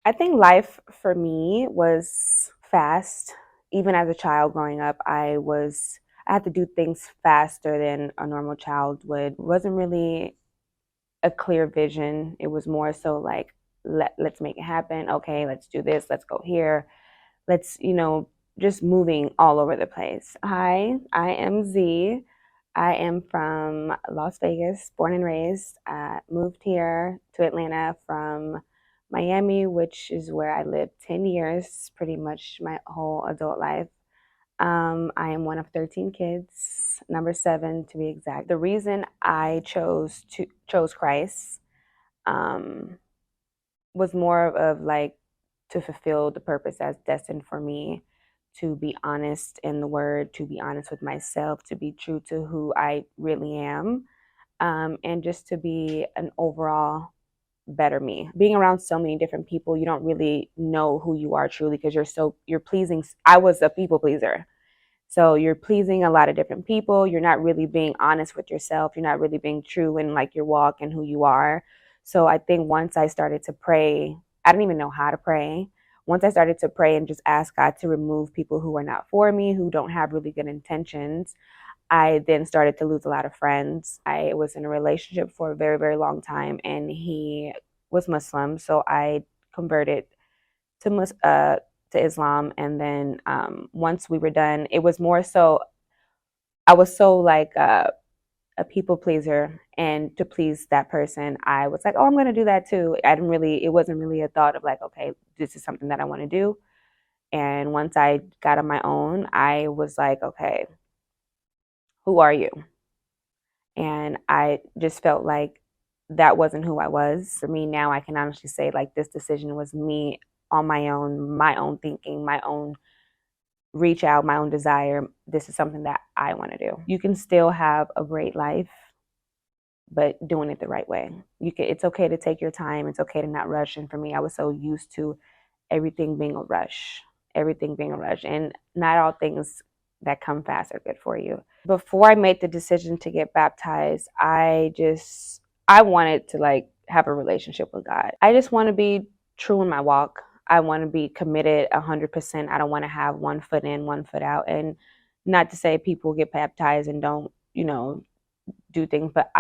I think life for me was fast. Even as a child growing up, I had to do things faster than a normal child would. It wasn't really a clear vision. It was more so like let's make it happen. Okay, let's do this. Let's go here. Let's, just moving all over the place. Hi, I am Z. I am from Las Vegas, born and raised. Moved here to Atlanta from Miami, which is where I lived 10 years, pretty much my whole adult life. I am one of 13 kids, number seven to be exact. The reason I chose Christ um, was more of like to fulfill the purpose that's destined for me, to be honest in the word, to be honest with myself, to be true to who I really am, and just to be an overall better me. Being around so many different people, you don't really know who you are truly because you're pleasing. I was a people pleaser. So you're pleasing a lot of different people. You're not really being honest with yourself. You're not really being true in like your walk and who you are. So I think once I started to pray, I didn't even know how to pray. Once I started to pray and just ask God to remove people who are not for me, who don't have really good intentions, I then started to lose a lot of friends. I was in a relationship for a very, very long time, and he was Muslim. So I converted to to Islam, and then once we were done, it was more so I was so like a people pleaser, and to please that person, I was like, oh, I'm gonna do that too. I didn't really, it wasn't really a thought of like, okay, this is something that I want to do. And once I got on my own, I was like, okay, who are you? And I just felt like that wasn't who I was. For me now, I can honestly say like this decision was me on my own thinking, my own reach out, my own desire. This is something that I want to do. You can still have a great life, but doing it the right way. It's okay to take your time. It's okay to not rush. And for me, I was so used to everything being a rush, everything being a rush. And not all things that come fast are good for you. Before I made the decision to get baptized, I wanted to like have a relationship with God. I just want to be true in my walk. I want to be committed 100%. I don't want to have one foot in, one foot out. And not to say people get baptized and don't, do things, but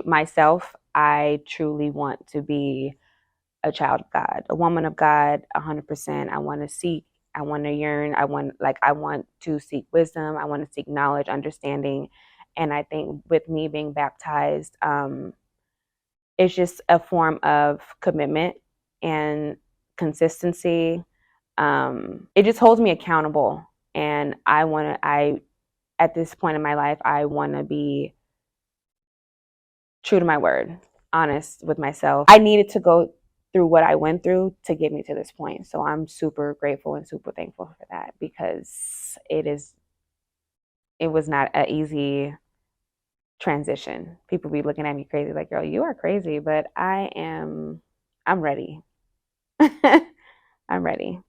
myself, I truly want to be a child of God, a woman of God, 100%. I want to seek, I want to yearn, I want to seek wisdom, I want to seek knowledge, understanding. And I think with me being baptized, it's just a form of commitment and consistency. It just holds me accountable. And at this point in my life, I want to be true to my word, honest with myself. I needed to go through what I went through to get me to this point. So I'm super grateful and super thankful for that, because it was not an easy transition. People be looking at me crazy like, girl, you are crazy, but I'm ready. I'm ready.